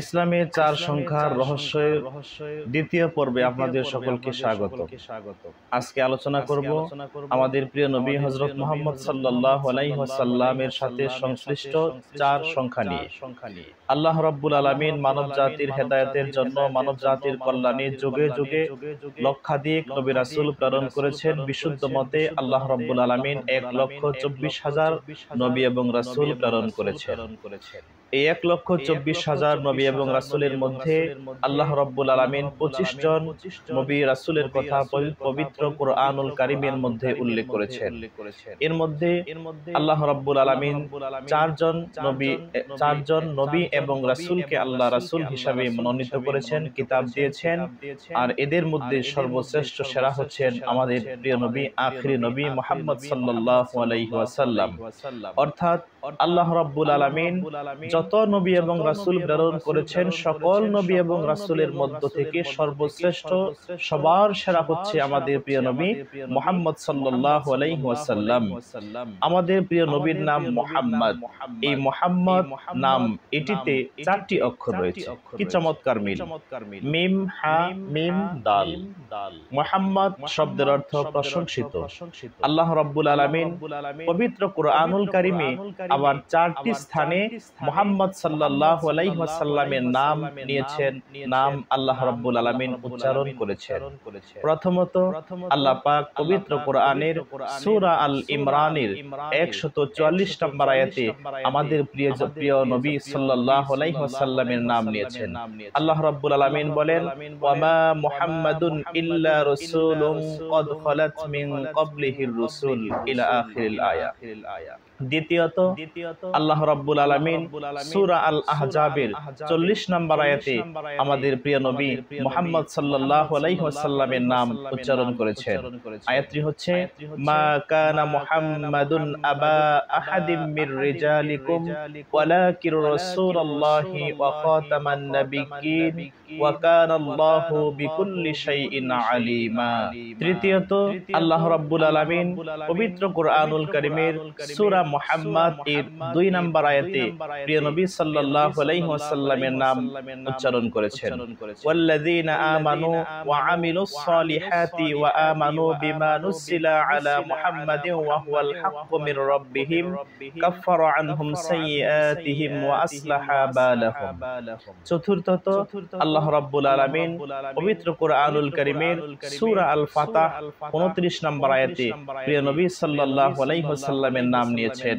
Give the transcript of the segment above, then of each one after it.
ইসলামের চার সংখ্যার রহস্যের দ্বিতীয় পর্বে আপনাদের সকলকে স্বাগত। আজকে আলোচনা করব আমাদের প্রিয় নবী হযরত মুহাম্মদ সাল্লাল্লাহু আলাইহি ওয়াসাল্লামের সাথে সংশ্লিষ্ট চার সংখ্যা নিয়ে। আল্লাহ রাব্বুল আলামিন মানব জাতির হেদায়েতের জন্য, মানব জাতির কল্যাণে যুগে যুগে লক্ষাধিক নবী রাসূল প্রেরণ করেছেন। বিশুদ্ধ মতে আল্লাহ রাব্বুল আলামিন 1,24,000 নবী এবং রাসূল প্রেরণ করেছেন। এই 1,24,000 নবী এবং রাসূলের মধ্যে আল্লাহ রাব্বুল আলামিন 25 জন নবী রাসূলের কথা পবিত্র কুরআনুল কারীমের মধ্যে উল্লেখ করেছেন। এর মধ্যে আল্লাহ রাব্বুল আলামিন চারজন নবী এবং রাসূলকে আল্লাহ রাসূল হিসাবে মনোনীত করেছেন, কিতাব দিয়েছেন। আর এদের মধ্যে সর্বশ্রেষ্ঠ সেরা হচ্ছেন আমাদের প্রিয় নবী, আখিরি নবী মুহাম্মদ সাল্লাল্লাহু আলাইহি ওয়াসাল্লাম। অর্থাৎ আল্লাহ রাব্বুল আলামিন যত নবী এবং রাসূল প্রেরণ করেছেন, সকল নবী এবং রাসূলের মধ্য থেকে সর্বশ্রেষ্ঠ, সবার সেরা হচ্ছে আমাদের প্রিয় নবী মুহাম্মদ সাল্লাল্লাহু আলাইহি ওয়াসাল্লাম। আমাদের প্রিয় নবীর নাম মুহাম্মদ। এই মুহাম্মদ নাম এটিতে 4টি অক্ষর রয়েছে। কি চমৎকার মিল! মিম, হা, মিম, দাল। মুহাম্মদ শব্দের অর্থ প্রশংসিত। আল্লাহ রাব্বুল আলামিন পবিত্র কুরআনুল কারীমে আবার 4টি স্থানে মুহাম্মদ সাল্লাল্লাহু আলাইহি ওয়াসাল্লামের নাম নিয়েছেন, নাম আল্লাহ রাব্বুল আলামিন উচ্চারণ করেছেন। প্রথমত আল্লাহ পাক পবিত্র কোরআনের সূরা আল ইমরানের 144 নম্বর আয়াতে আমাদের প্রিয় নবী সাল্লাল্লাহু আলাইহি ওয়াসাল্লামের নাম নিয়েছেন। আল্লাহ রাব্বুল আলামিন বলেন, ওয়া মা মুহাম্মাদুন ইল্লা রাসূলুন ক্বাদ খালাত মিন ক্বাবলিহির রাসূল ইলা আখিরিল আয়া। দ্বিতীয়ত আল্লাহ রাব্বুল আলামিন সূরা আল আহজাবের 40 নম্বর আয়াতে আমাদের প্রিয় নবী মুহাম্মদ সাল্লাল্লাহু আলাইহি ওয়াসাল্লামের নাম উচ্চারণ করেছেন। আয়াতটি হচ্ছে, মা কানা মুহাম্মাদুন আবা আহাদিম মির রিজালিকুম ওয়ালাকির রাসূলুল্লাহি ওয়া খাতামান নাবিয়্যিন ওয়া কানাল্লাহু বিকুল্লি শাইইন আলিমা। তৃতীয়ত আল্লাহ রাব্বুল আলামিন পবিত্র কুরআনুল কারীমের সূরা মুহাম্মদ এর 2 নম্বর আয়াতে প্রিয় নবী সাল্লাল্লাহু আলাইহি ওয়াসাল্লামের নাম উচ্চারণ করেছেন। ওয়াল্লাযীনা আমানু ওয়া আমিলুস সালিহাতি ওয়া আমানু বিমা নুজিলা আলা মুহাম্মাদিন ওয়া হুয়াল হাক্কু মির রাব্বিহিম কাফফারা আনহুম সাইয়্যাতিহিম ওয়া আসলাহা বালাহুম। চতুর্থত আল্লাহ রাব্বুল আলামিন পবিত্র কুরআনুল কারীমের সূরা আল ফাতহ 29 নম্বর আয়াতে প্রিয় নবী সাল্লাল্লাহু আলাইহি ওয়াসাল্লামের নাম নিয়েছেন।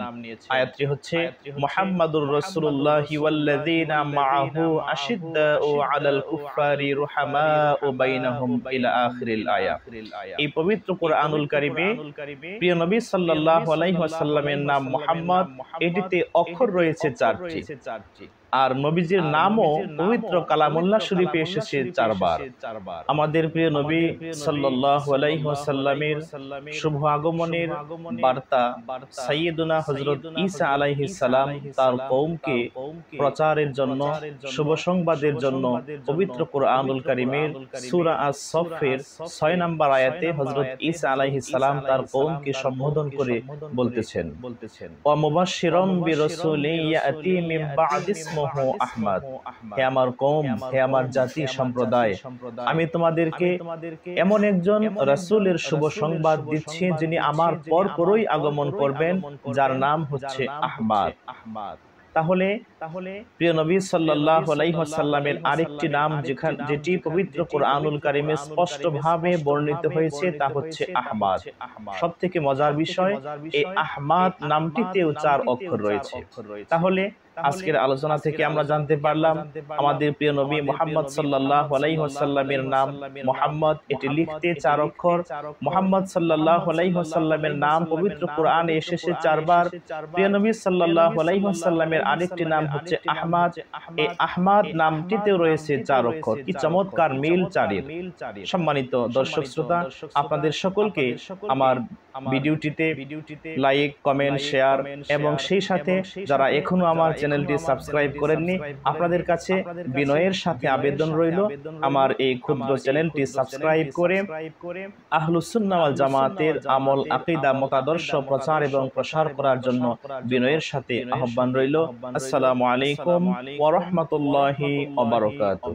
আয়াতটি হচ্ছে, মুহাম্মাদুর রাসূলুল্লাহি ওয়াল্লাযীনা মাআহু আশিদ্দাউ আলাল কুফফারি রুহামাউ বাইনাহুম ইলা আখিরিল আয়া। এই পবিত্র কুরআনুল কারীমে প্রিয় নবী সাল্লাল্লাহু আলাইহি ওয়াসাল্লামের নাম মুহাম্মদ, এটিতে অক্ষর রয়েছে 4টি। আর নবীজির নামও পবিত্র কালামুল্লাহ শরীফে এসেছে 4 বার। আমাদের প্রিয় নবী সাল্লাল্লাহু আলাইহি ওয়াসাল্লামের শুভ আগমনের বার্তা সাইয়্যিদুনা হযরত ঈসা আলাইহিস সালাম তার কওমকে প্রচারের জন্য, শুভ সংবাদের জন্য পবিত্র কুরআনুল কারীমের সূরা আস-সফফের 6 নম্বর আয়াতে হযরত ঈসা আলাইহিস সালাম তার কওমকে সম্বোধন করে বলতেছেন, ওয়া মুবাশশিরাম বিরাসূলিন ইয়াতি মিন বা'দি আহমদ। হে আমার কওম, হে আমার জাতি সম্প্রদায়, আমি তোমাদেরকে এমন একজন রাসূলের শুভ সংবাদ দিচ্ছি যিনি আমার পরপরই আগমন করবেন, যার নাম হচ্ছে আহমদ। তাহলে প্রিয় নবী সাল্লাল্লাহু আলাইহি ওয়াসাল্লামের আরেকটি নাম যেটি পবিত্র কুরআনুল কারীমে স্পষ্টভাবে বর্ণিত হয়েছে তা হচ্ছে আহমদ। সবথেকে মজার বিষয়, এই আহমদ নামটিতেও 4 অক্ষর রয়েছে। তাহলে আজকের আলোচনা থেকে আমরা জানতে পারলাম আমাদের প্রিয় নবী মুহাম্মদ সাল্লাল্লাহু আলাইহি ওয়াসাল্লামের নাম মুহাম্মদ, এটি লিখতে 4 অক্ষর। মুহাম্মদ সাল্লাল্লাহু আলাইহি ওয়াসাল্লামের নাম পবিত্র কোরআনে এসেছে 4 বার। প্রিয় নবী সাল্লাল্লাহু আলাইহি ওয়াসাল্লামের আরেকটি নাম হচ্ছে আহমদ। এই আহমদ নামটিতেও রয়েছে 4 অক্ষর। কি চমৎকার মিল 4-এর! সম্মানিত দর্শক শ্রোতা, আপনাদের সকলকে আমার ভিডিওটিতে লাইক, কমেন্ট, শেয়ার এবং সেই সাথে যারা এখনো আমার চ্যানেলটি সাবস্ক্রাইব করেননি, আপনাদের কাছে বিনয়ের সাথে আবেদন রইল আমার এই ক্ষুদ্র চ্যানেলটি সাবস্ক্রাইব করে আহলুস সুন্নাহ ওয়াল জামাতের আমল, আকীদা, মতাদর্শ প্রচার এবং প্রসার করার জন্য বিনয়ের সাথে আহ্বান রইল। আসসালামু আলাইকুম ওয়া রাহমাতুল্লাহি ওয়া বারাকাতুহু।